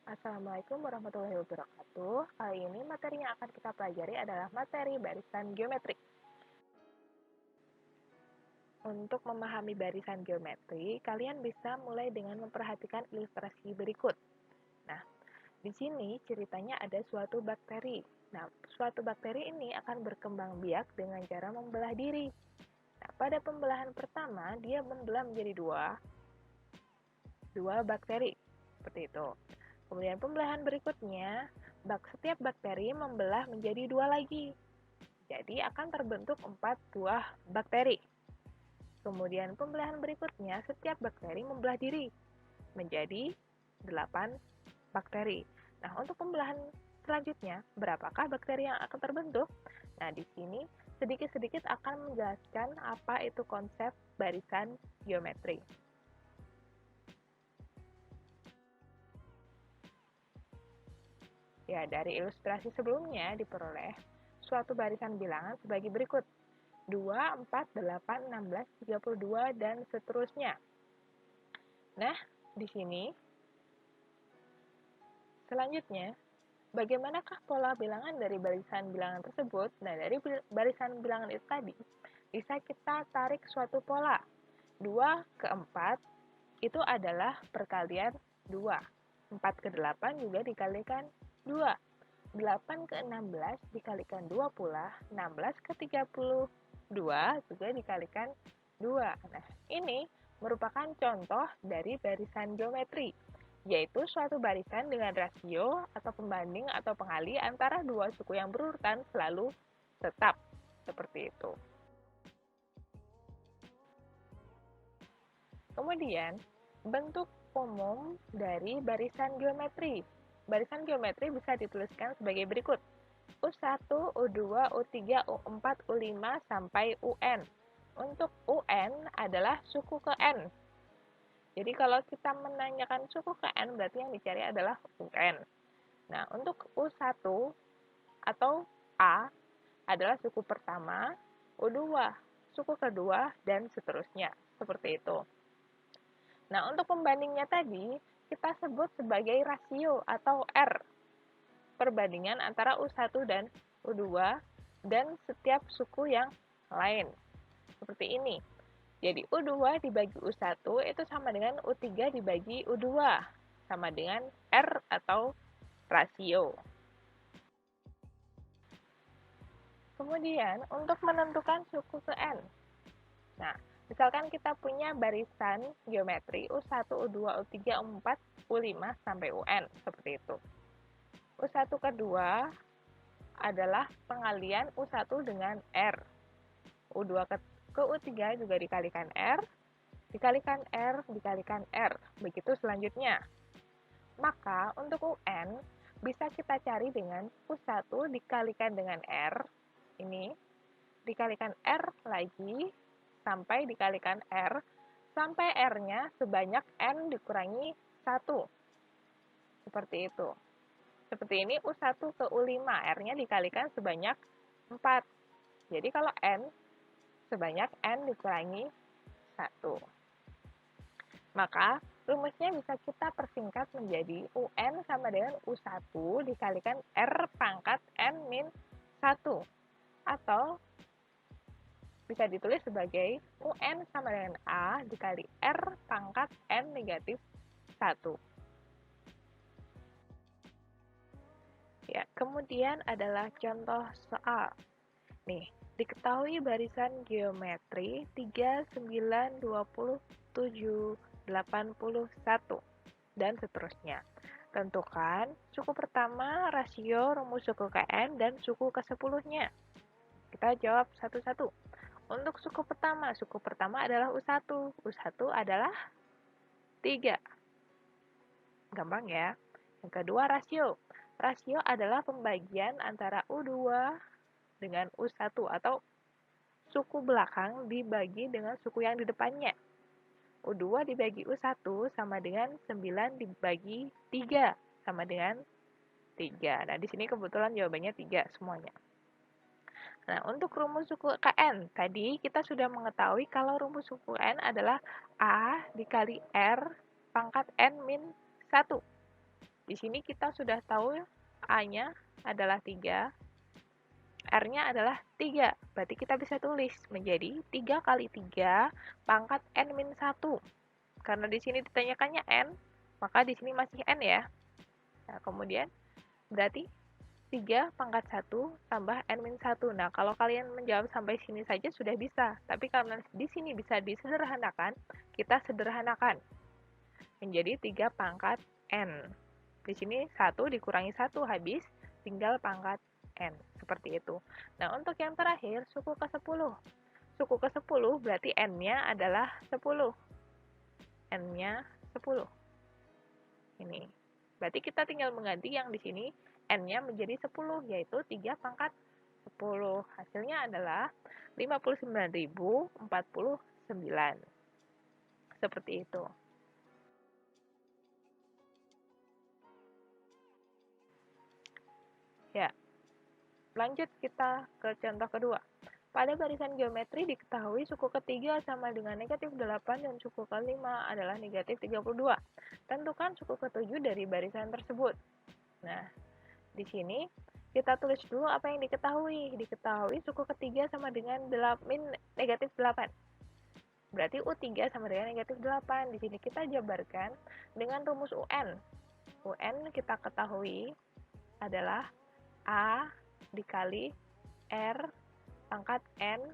Assalamualaikum warahmatullahi wabarakatuh. Kali ini materi yang akan kita pelajari adalah materi barisan geometri. Untuk memahami barisan geometri, kalian bisa mulai dengan memperhatikan ilustrasi berikut. Nah, di sini ceritanya ada suatu bakteri. Nah, suatu bakteri ini akan berkembang biak dengan cara membelah diri. Nah, pada pembelahan pertama, dia membelah menjadi dua bakteri. Seperti itu. Kemudian pembelahan berikutnya, setiap bakteri membelah menjadi dua lagi. Jadi akan terbentuk 4 buah bakteri. Kemudian pembelahan berikutnya, setiap bakteri membelah diri menjadi 8 bakteri. Nah, untuk pembelahan selanjutnya, berapakah bakteri yang akan terbentuk? Nah, di sini sedikit-sedikit akan menjelaskan apa itu konsep barisan geometri. Ya, dari ilustrasi sebelumnya diperoleh suatu barisan bilangan sebagai berikut. 2, 4, 8, 16, 32, dan seterusnya. Nah, di sini selanjutnya, bagaimanakah pola bilangan dari barisan bilangan tersebut? Nah, dari barisan bilangan itu tadi, bisa kita tarik suatu pola. 2 ke 4 itu adalah perkalian 2. 4 ke 8 juga dikalikan 2. 8 ke 16 dikalikan 2 pula, 16 ke 32 juga dikalikan 2. Nah, ini merupakan contoh dari barisan geometri, yaitu suatu barisan dengan rasio atau pembanding atau pengali antara dua suku yang berurutan selalu tetap, seperti itu. Kemudian, bentuk umum dari barisan geometri. Barisan geometri bisa dituliskan sebagai berikut. U1, U2, U3, U4, U5, sampai UN. Untuk UN adalah suku ke N. Jadi kalau kita menanyakan suku ke N, berarti yang dicari adalah UN. Nah, untuk U1 atau A adalah suku pertama, U2, suku kedua, dan seterusnya. Seperti itu. Nah, untuk pembandingnya tadi, kita sebut sebagai rasio atau R. Perbandingan antara U1 dan U2 dan setiap suku yang lain. Seperti ini. Jadi U2 dibagi U1 itu sama dengan U3 dibagi U2. Sama dengan R atau rasio. Kemudian, untuk menentukan suku ke N. Nah, misalkan kita punya barisan geometri U1, U2, U3, U4, U5, sampai UN. Seperti itu. U1 kedua adalah pengalian U1 dengan R. U2 ke U3 juga dikalikan R, dikalikan R, dikalikan R. Begitu selanjutnya. Maka untuk UN bisa kita cari dengan U1 dikalikan dengan R, ini, dikalikan R lagi, sampai dikalikan R, sampai R-nya sebanyak N dikurangi 1. Seperti itu. Seperti ini, U1 ke U5, R-nya dikalikan sebanyak 4. Jadi kalau N, sebanyak N dikurangi 1. Maka, rumusnya bisa kita persingkat menjadi UN sama dengan U1 dikalikan R pangkat N min 1. Atau bisa ditulis sebagai UN sama dengan A dikali R pangkat N negatif 1. Ya, kemudian adalah contoh soal. Nih, diketahui barisan geometri 3, 9, 27, 81, dan seterusnya. Tentukan suku pertama, rasio, rumus suku KN, dan suku ke-10-nya. Kita jawab satu-satu. Untuk suku pertama adalah U1. U1 adalah 3. Gampang ya. Yang kedua, rasio. Rasio adalah pembagian antara U2 dengan U1 atau suku belakang dibagi dengan suku yang di depannya. U2 dibagi U1 sama dengan 9 dibagi 3 sama dengan 3. Nah, di sini kebetulan jawabannya 3 semuanya. Nah, untuk rumus suku KN, tadi kita sudah mengetahui kalau rumus suku N adalah A dikali R pangkat N min 1. Di sini kita sudah tahu A-nya adalah 3, R-nya adalah 3. Berarti kita bisa tulis menjadi 3 kali 3 pangkat N-1. Karena di sini ditanyakannya N, maka di sini masih N ya. Nah, kemudian berarti 3 pangkat 1 tambah N-1. Nah, kalau kalian menjawab sampai sini saja sudah bisa. Tapi karena di sini bisa disederhanakan, kita sederhanakan menjadi 3 pangkat N. Di sini 1 dikurangi 1 habis, tinggal pangkat N. Seperti itu. Nah, untuk yang terakhir, suku ke-10. Suku ke-10 berarti N-nya adalah 10. N-nya 10. Ini. Berarti kita tinggal mengganti yang di sini N-nya menjadi 10, yaitu 3 pangkat 10. Hasilnya adalah 59.049. Seperti itu. Ya, lanjut kita ke contoh kedua. Pada barisan geometri diketahui suku ketiga sama dengan negatif 8 dan suku kelima adalah negatif 32. Tentukan suku ketujuh dari barisan tersebut. Nah, di sini kita tulis dulu apa yang diketahui. Diketahui suku ketiga sama dengan negatif 8. Berarti U3 sama dengan negatif 8. Di sini kita jabarkan dengan rumus UN. UN kita ketahui adalah A dikali R pangkat N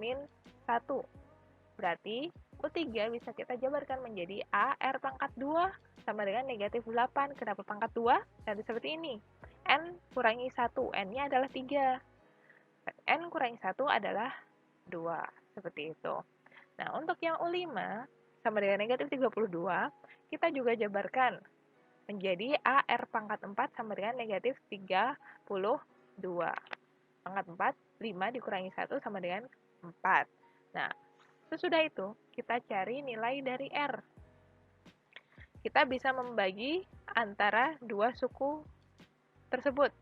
min 1. Berarti U3 bisa kita jabarkan menjadi A R pangkat 2 sama dengan negatif 8. Kenapa pangkat 2? Nanti seperti ini. N kurangi 1. N-nya adalah 3. N kurangi 1 adalah 2. Seperti itu. Nah, untuk yang U5 sama dengan negatif 32, kita juga jabarkan menjadi AR pangkat 4 sama dengan negatif 32. Pangkat 4, 5 dikurangi 1 sama dengan 4. Nah, sesudah itu, kita cari nilai dari R. Kita bisa membagi antara dua suku tersebut.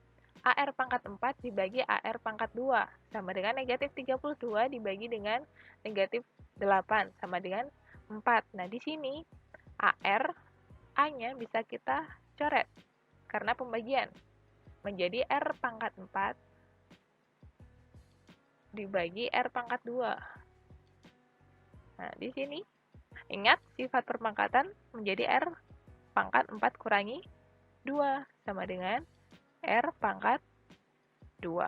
AR pangkat 4 dibagi AR pangkat 2 sama dengan negatif 32 dibagi dengan negatif 8 sama dengan 4. Nah, di sini AR, A-nya bisa kita coret karena pembagian menjadi R pangkat 4 dibagi R pangkat 2. Nah, di sini ingat sifat perpangkatan menjadi R pangkat 4 kurangi 2 sama dengan R pangkat 2.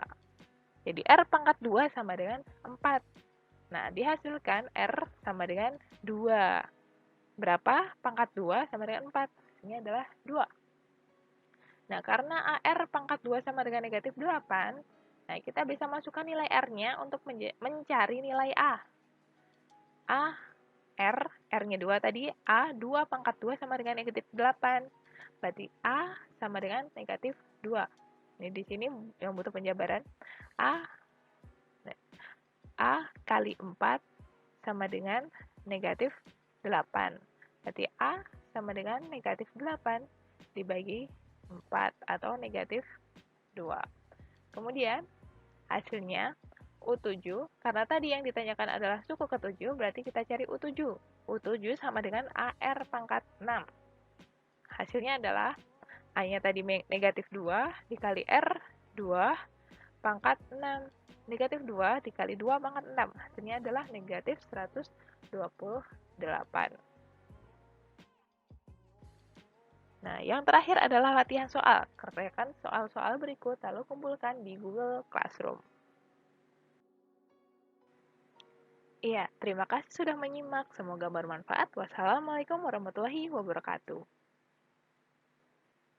Jadi R pangkat 2 sama dengan 4. Nah, dihasilkan R sama dengan 2. Berapa pangkat 2 sama dengan 4? Ini adalah 2. Nah, karena AR pangkat 2 sama dengan negatif 8, nah kita bisa masukkan nilai R-nya untuk mencari nilai A. A, R, R-nya 2 tadi, A, 2 pangkat 2 sama dengan negatif 8. Berarti A sama dengan negatif 2. Ini di sini yang butuh penjabaran. A kali 4 sama dengan negatif 8. Berarti A sama dengan negatif 8 dibagi 4 atau negatif 2. Kemudian hasilnya U7, karena tadi yang ditanyakan adalah suku ke-7, berarti kita cari U7. U7 sama dengan AR pangkat 6. Hasilnya adalah A-nya tadi negatif 2 dikali R 2 pangkat 6. Negatif 2 dikali 2 pangkat 6. Hasilnya adalah negatif 128. Nah, yang terakhir adalah latihan soal. Kerjakan soal-soal berikut, lalu kumpulkan di Google Classroom. Iya, terima kasih sudah menyimak. Semoga bermanfaat. Wassalamualaikum warahmatullahi wabarakatuh.